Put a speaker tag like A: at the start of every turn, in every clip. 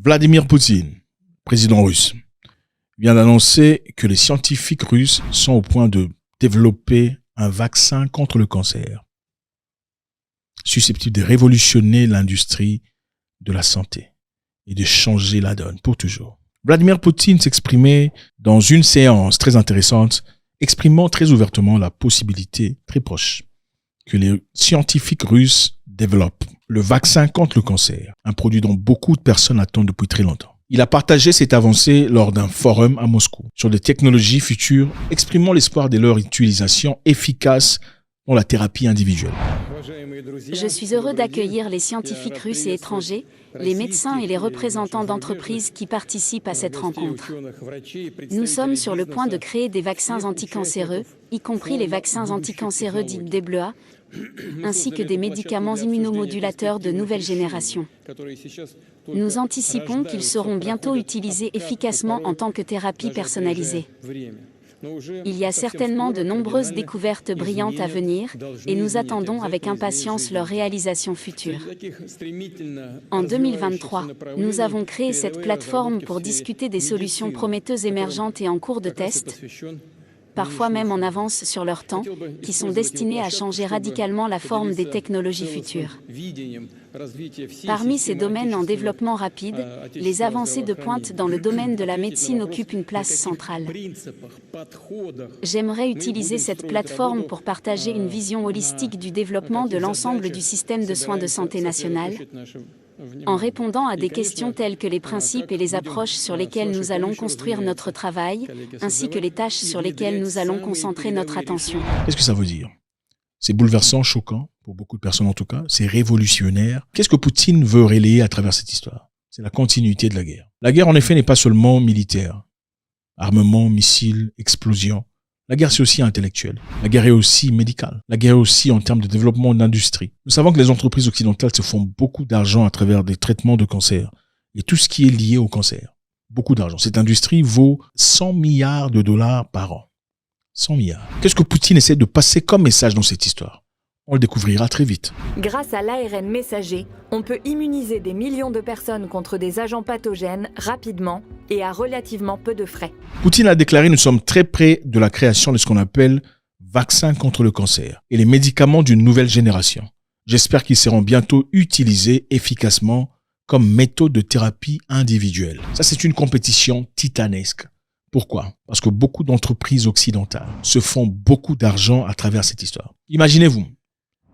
A: Vladimir Poutine, président russe, vient d'annoncer que les scientifiques russes sont au point de développer un vaccin contre le cancer, susceptible de révolutionner l'industrie de la santé et de changer la donne pour toujours. Vladimir Poutine s'exprimait dans une séance très intéressante, exprimant très ouvertement la possibilité très proche que les scientifiques russes développent le vaccin contre le cancer, un produit dont beaucoup de personnes attendent depuis très longtemps. Il a partagé cette avancée lors d'un forum à Moscou sur des technologies futures, exprimant l'espoir de leur utilisation efficace dans la thérapie individuelle.
B: Je suis heureux d'accueillir les scientifiques russes et étrangers, les médecins et les représentants d'entreprises qui participent à cette rencontre. Nous sommes sur le point de créer des vaccins anticancéreux, y compris les vaccins anticancéreux dits DBLEA, ainsi que des médicaments immunomodulateurs de nouvelle génération. Nous anticipons qu'ils seront bientôt utilisés efficacement en tant que thérapie personnalisée. Il y a certainement de nombreuses découvertes brillantes à venir et nous attendons avec impatience leur réalisation future. En 2023, nous avons créé cette plateforme pour discuter des solutions prometteuses émergentes et en cours de test, parfois même en avance sur leur temps, qui sont destinées à changer radicalement la forme des technologies futures. Parmi ces domaines en développement rapide, les avancées de pointe dans le domaine de la médecine occupent une place centrale. J'aimerais utiliser cette plateforme pour partager une vision holistique du développement de l'ensemble du système de soins de santé national, en répondant à des questions telles que les principes et les approches sur lesquelles nous allons construire notre travail, ainsi que les tâches sur lesquelles nous allons concentrer notre attention.
A: Qu'est-ce que ça veut dire? C'est bouleversant, choquant, pour beaucoup de personnes en tout cas. C'est révolutionnaire. Qu'est-ce que Poutine veut relayer à travers cette histoire? C'est la continuité de la guerre. La guerre, en effet, n'est pas seulement militaire. Armement, missiles, explosions. La guerre, c'est aussi intellectuel. La guerre est aussi médicale. La guerre est aussi en termes de développement d'industrie. Nous savons que les entreprises occidentales se font beaucoup d'argent à travers des traitements de cancer et tout ce qui est lié au cancer. Beaucoup d'argent. Cette industrie vaut 100 milliards de dollars par an. 100 milliards. Qu'est-ce que Poutine essaie de passer comme message dans cette histoire? On le découvrira très vite.
C: Grâce à l'ARN messager, on peut immuniser des millions de personnes contre des agents pathogènes rapidement et à relativement peu de frais.
A: Poutine a déclaré « Nous sommes très près de la création de ce qu'on appelle vaccin contre le cancer et les médicaments d'une nouvelle génération. J'espère qu'ils seront bientôt utilisés efficacement comme méthode de thérapie individuelle. » Ça, c'est une compétition titanesque. Pourquoi? Parce que beaucoup d'entreprises occidentales se font beaucoup d'argent à travers cette histoire. Imaginez-vous,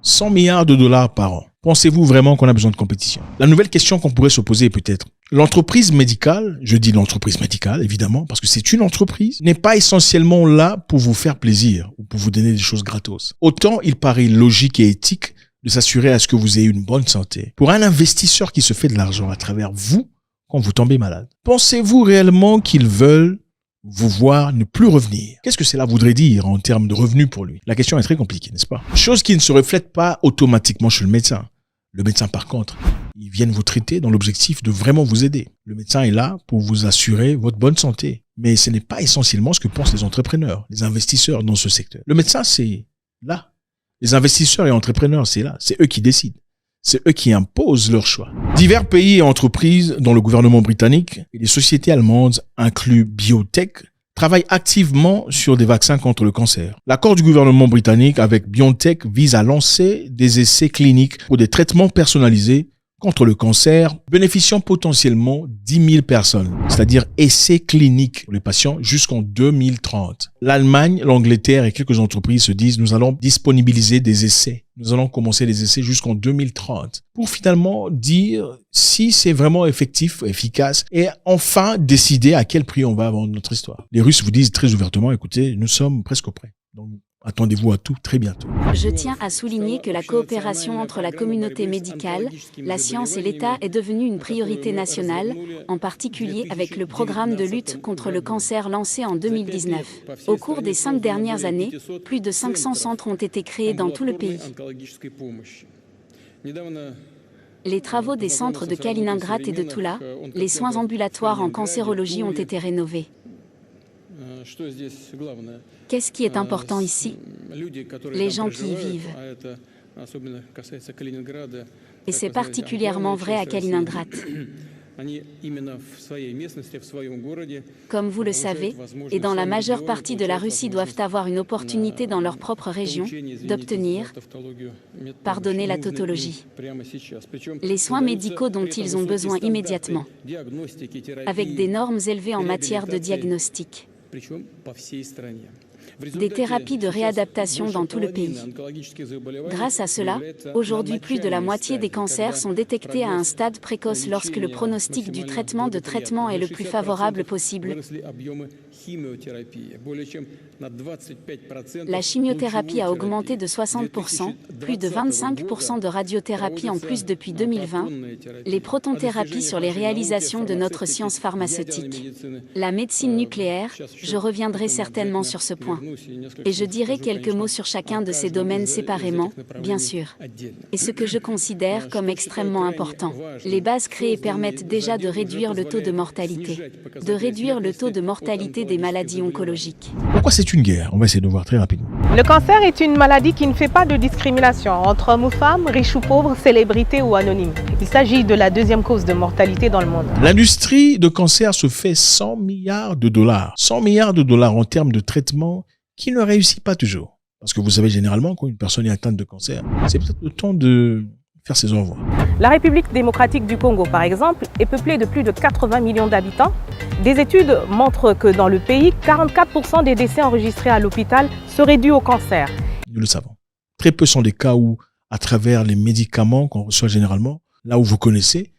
A: 100 milliards de dollars par an. Pensez-vous vraiment qu'on a besoin de compétition? La nouvelle question qu'on pourrait se poser est peut-être, l'entreprise médicale, je dis l'entreprise médicale évidemment, parce que c'est une entreprise, n'est pas essentiellement là pour vous faire plaisir ou pour vous donner des choses gratos. Autant il paraît logique et éthique de s'assurer à ce que vous ayez une bonne santé. Pour un investisseur qui se fait de l'argent à travers vous, quand vous tombez malade, pensez-vous réellement qu'ils veulent vous voir ne plus revenir? Qu'est-ce que cela voudrait dire en termes de revenus pour lui? La question est très compliquée, n'est-ce pas? Chose qui ne se reflète pas automatiquement chez le médecin. Le médecin, par contre, ils viennent vous traiter dans l'objectif de vraiment vous aider. Le médecin est là pour vous assurer votre bonne santé. Mais ce n'est pas essentiellement ce que pensent les entrepreneurs, les investisseurs dans ce secteur. Le médecin, c'est là. Les investisseurs et entrepreneurs, c'est là. C'est eux qui décident. C'est eux qui imposent leurs choix. Divers pays et entreprises, dont le gouvernement britannique et les sociétés allemandes, inclus BioNTech, travaillent activement sur des vaccins contre le cancer. L'accord du gouvernement britannique avec BioNTech vise à lancer des essais cliniques pour des traitements personnalisés contre le cancer, bénéficiant potentiellement 10 000 personnes, c'est-à-dire essais cliniques pour les patients jusqu'en 2030. L'Allemagne, l'Angleterre et quelques entreprises se disent « Nous allons disponibiliser des essais. Nous allons commencer les essais jusqu'en 2030 pour finalement dire si c'est vraiment effectif, efficace et enfin décider à quel prix on va vendre notre histoire. » Les Russes vous disent très ouvertement « Écoutez, nous sommes presque prêts. » Donc, attendez-vous à tout très bientôt.
B: Je tiens à souligner que la coopération entre la communauté médicale, la science et l'État est devenue une priorité nationale, en particulier avec le programme de lutte contre le cancer lancé en 2019. Au cours des 5 dernières années, plus de 500 centres ont été créés dans tout le pays. Les travaux des centres de Kaliningrad et de Tula, les soins ambulatoires en cancérologie ont été rénovés. Qu'est-ce qui est important ici? Les gens qui y vivent. Et c'est particulièrement vrai à Kaliningrad. Comme vous le savez, et dans la majeure partie de la Russie doivent avoir une opportunité dans leur propre région d'obtenir, pardonnez la tautologie, les soins médicaux dont ils ont besoin immédiatement, avec des normes élevées en matière de diagnostic. Des thérapies de réadaptation dans tout le pays. Grâce à cela, aujourd'hui plus de la moitié des cancers sont détectés à un stade précoce lorsque le pronostic du traitement est le plus favorable possible. La chimiothérapie a augmenté de 60%, plus de 25% de radiothérapie en plus depuis 2020, les protonthérapies sur les réalisations de notre science pharmaceutique. La médecine nucléaire, je reviendrai certainement sur ce point. Et je dirai quelques mots sur chacun de ces domaines séparément, bien sûr. Et ce que je considère comme extrêmement important. Les bases créées permettent déjà de réduire le taux de mortalité. De réduire le taux de mortalité des maladies oncologiques.
A: Pourquoi c'est une guerre? On va essayer de voir très rapidement.
D: Le cancer est une maladie qui ne fait pas de discrimination entre hommes ou femmes, riches ou pauvres, célébrités ou anonymes. Il s'agit de la deuxième cause de mortalité dans le monde.
A: L'industrie de cancer se fait 100 milliards de dollars. 100 milliards de dollars en termes de traitement qui ne réussit pas toujours. Parce que vous savez généralement quand une personne est atteinte de cancer, c'est peut-être le temps de faire ses au revoir.
D: La République démocratique du Congo, par exemple, est peuplée de plus de 80 millions d'habitants. Des études montrent que dans le pays, 44% des décès enregistrés à l'hôpital seraient dus au cancer.
A: Nous le savons. Très peu sont des cas où, à travers les médicaments qu'on reçoit généralement, là où vous connaissez,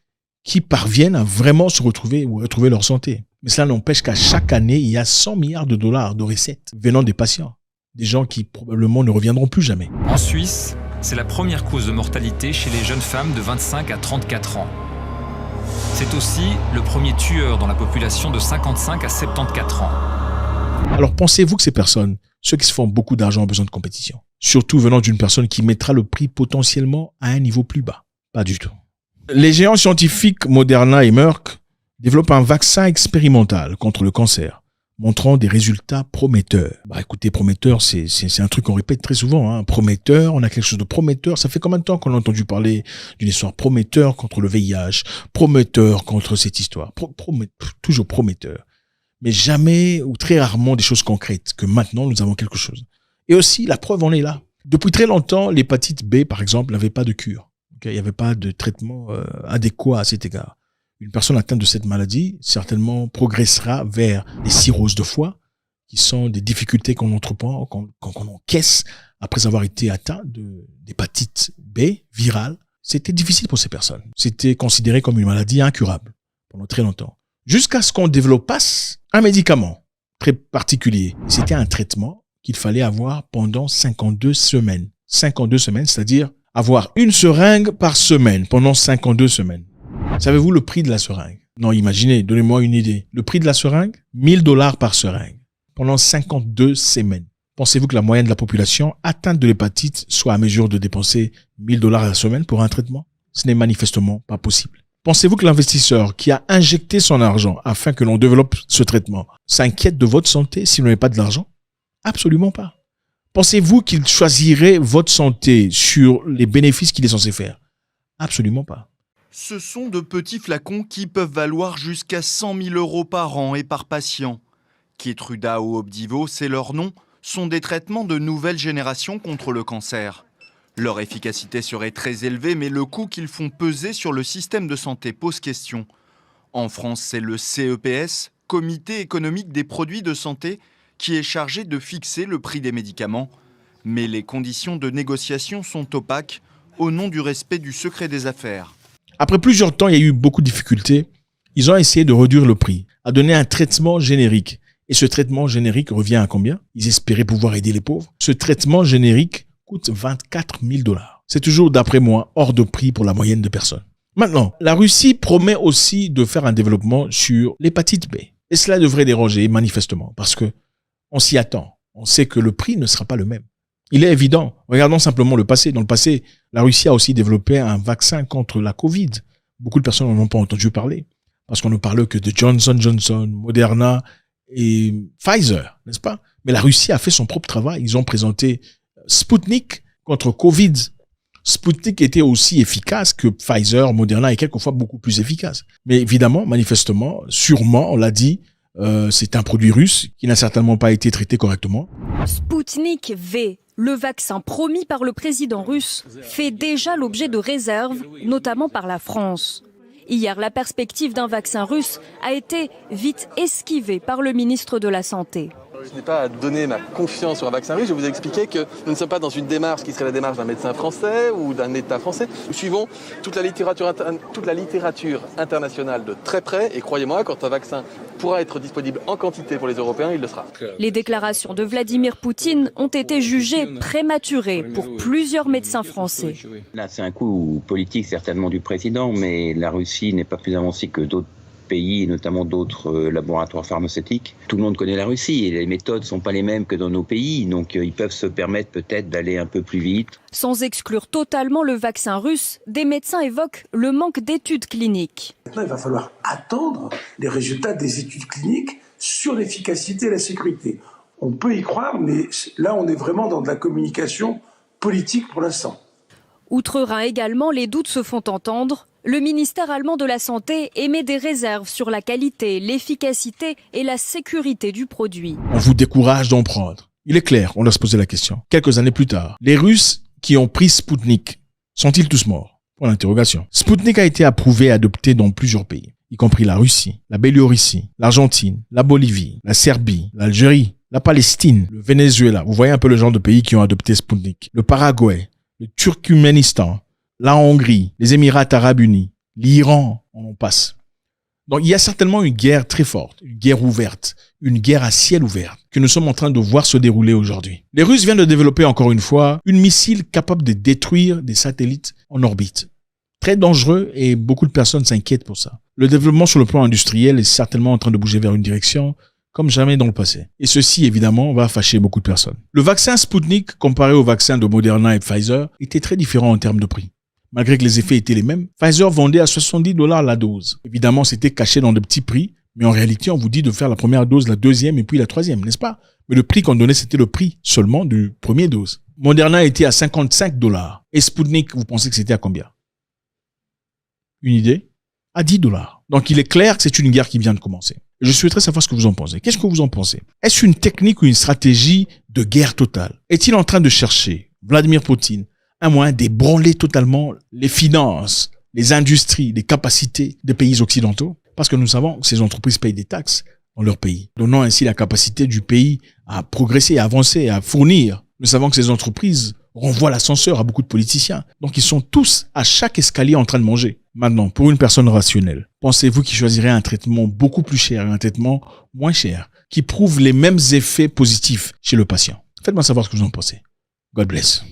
A: qui parviennent à vraiment se retrouver ou retrouver leur santé. Mais cela n'empêche qu'à chaque année, il y a 100 milliards de dollars de recettes venant des patients. Des gens qui probablement ne reviendront plus jamais.
E: En Suisse, c'est la première cause de mortalité chez les jeunes femmes de 25 à 34 ans. C'est aussi le premier tueur dans la population de 55 à 74 ans.
A: Alors pensez-vous que ces personnes, ceux qui se font beaucoup d'argent, ont besoin de compétition? Surtout venant d'une personne qui mettra le prix potentiellement à un niveau plus bas? Pas du tout. Les géants scientifiques Moderna et Merck développent un vaccin expérimental contre le cancer, montrant des résultats prometteurs. Écoutez, prometteur, c'est un truc qu'on répète très souvent. Hein. Prometteur, on a quelque chose de prometteur. Ça fait combien de temps qu'on a entendu parler d'une histoire prometteur contre le VIH, prometteur contre cette histoire, toujours prometteur. Mais jamais ou très rarement des choses concrètes, que maintenant nous avons quelque chose. Et aussi, la preuve en est là. Depuis très longtemps, l'hépatite B, par exemple, n'avait pas de cure. Il n'y avait pas de traitement adéquat à cet égard. Une personne atteinte de cette maladie, certainement, progressera vers des cirrhoses de foie, qui sont des difficultés qu'on entreprend, qu'on encaisse après avoir été atteint d'hépatite B virale. C'était difficile pour ces personnes. C'était considéré comme une maladie incurable pendant très longtemps. Jusqu'à ce qu'on développasse un médicament très particulier. C'était un traitement qu'il fallait avoir pendant 52 semaines. 52 semaines, c'est-à-dire avoir une seringue par semaine pendant 52 semaines. Savez-vous le prix de la seringue? Non, imaginez, donnez-moi une idée. Le prix de la seringue? $1000 par seringue. Pendant 52 semaines. Pensez-vous que la moyenne de la population atteinte de l'hépatite soit à mesure de dépenser $1000 à la semaine pour un traitement? Ce n'est manifestement pas possible. Pensez-vous que l'investisseur qui a injecté son argent afin que l'on développe ce traitement s'inquiète de votre santé s'il n'avait pas de l'argent? Absolument pas. Pensez-vous qu'il choisirait votre santé sur les bénéfices qu'il est censé faire? Absolument pas.
F: Ce sont de petits flacons qui peuvent valoir jusqu'à 100 000 € par an et par patient. Keytruda ou Opdivo, c'est leur nom, sont des traitements de nouvelle génération contre le cancer. Leur efficacité serait très élevée, mais le coût qu'ils font peser sur le système de santé pose question. En France, c'est le CEPS, Comité économique des produits de santé, qui est chargé de fixer le prix des médicaments. Mais les conditions de négociation sont opaques au nom du respect du secret des affaires.
A: Après plusieurs temps, il y a eu beaucoup de difficultés. Ils ont essayé de réduire le prix, à donner un traitement générique. Et ce traitement générique revient à combien? Ils espéraient pouvoir aider les pauvres. Ce traitement générique coûte $24 000. C'est toujours, d'après moi, hors de prix pour la moyenne de personnes. Maintenant, la Russie promet aussi de faire un développement sur l'hépatite B. Et cela devrait déranger manifestement, parce que on s'y attend. On sait que le prix ne sera pas le même. Il est évident. Regardons simplement le passé. Dans le passé, la Russie a aussi développé un vaccin contre la Covid. Beaucoup de personnes n'en ont pas entendu parler. Parce qu'on ne parle que de Johnson & Johnson, Moderna et Pfizer, n'est-ce pas? Mais la Russie a fait son propre travail. Ils ont présenté Sputnik contre Covid. Sputnik était aussi efficace que Pfizer, Moderna et quelquefois beaucoup plus efficace. Mais évidemment, manifestement, sûrement, on l'a dit, c'est un produit russe qui n'a certainement pas été traité correctement.
G: Sputnik V, le vaccin promis par le président russe, fait déjà l'objet de réserves, notamment par la France. Hier, la perspective d'un vaccin russe a été vite esquivée par le ministre de la Santé.
H: Je n'ai pas à donner ma confiance sur un vaccin russe. Je vous ai expliqué que nous ne sommes pas dans une démarche qui serait la démarche d'un médecin français ou d'un État français. Nous suivons toute la littérature internationale de très près. Et croyez-moi, quand un vaccin pourra être disponible en quantité pour les Européens, il le sera.
G: Les déclarations de Vladimir Poutine ont été jugées prématurées pour plusieurs médecins français.
I: Là, c'est un coup politique certainement du président, mais la Russie n'est pas plus avancée que d'autres pays, et notamment d'autres laboratoires pharmaceutiques. Tout le monde connaît la Russie et les méthodes ne sont pas les mêmes que dans nos pays, donc ils peuvent se permettre peut-être d'aller un peu plus vite.
G: Sans exclure totalement le vaccin russe, des médecins évoquent le manque d'études cliniques.
J: Maintenant, il va falloir attendre les résultats des études cliniques sur l'efficacité et la sécurité. On peut y croire, mais là, on est vraiment dans de la communication politique pour l'instant.
G: Outre-Rhin également, les doutes se font entendre. Le ministère allemand de la Santé émet des réserves sur la qualité, l'efficacité et la sécurité du produit.
A: On vous décourage d'en prendre. Il est clair, on doit se poser la question. Quelques années plus tard, les Russes qui ont pris Sputnik sont-ils tous morts? Pour l'interrogation. Sputnik a été approuvé et adopté dans plusieurs pays, y compris la Russie, la Biélorussie, l'Argentine, la Bolivie, la Serbie, l'Algérie, la Palestine, le Venezuela. Vous voyez un peu le genre de pays qui ont adopté Sputnik. Le Paraguay, le Turkménistan, la Hongrie, les Émirats arabes unis, l'Iran, on en passe. Donc il y a certainement une guerre très forte, une guerre ouverte, une guerre à ciel ouvert que nous sommes en train de voir se dérouler aujourd'hui. Les Russes viennent de développer encore une fois une missile capable de détruire des satellites en orbite. Très dangereux et beaucoup de personnes s'inquiètent pour ça. Le développement sur le plan industriel est certainement en train de bouger vers une direction comme jamais dans le passé. Et ceci, évidemment, va fâcher beaucoup de personnes. Le vaccin Sputnik, comparé au vaccin de Moderna et Pfizer, était très différent en termes de prix. Malgré que les effets étaient les mêmes, Pfizer vendait à $70 la dose. Évidemment, c'était caché dans de petits prix, mais en réalité, on vous dit de faire la première dose, la deuxième et puis la troisième, n'est-ce pas? Mais le prix qu'on donnait, c'était le prix seulement du premier dose. Moderna était à $55. Et Sputnik, vous pensez que c'était à combien? Une idée? À $10. Donc, il est clair que c'est une guerre qui vient de commencer. Je souhaiterais savoir ce que vous en pensez. Qu'est-ce que vous en pensez? Est-ce une technique ou une stratégie de guerre totale? Est-il en train de chercher, Vladimir Poutine, un moyen d'ébranler totalement les finances, les industries, les capacités des pays occidentaux? Parce que nous savons que ces entreprises payent des taxes dans leur pays, donnant ainsi la capacité du pays à progresser, à avancer, à fournir. Nous savons que ces entreprises renvoient l'ascenseur à beaucoup de politiciens. Donc ils sont tous à chaque escalier en train de manger. Maintenant, pour une personne rationnelle, pensez-vous qu'il choisirait un traitement beaucoup plus cher et un traitement moins cher, qui prouve les mêmes effets positifs chez le patient? Faites-moi savoir ce que vous en pensez. God bless.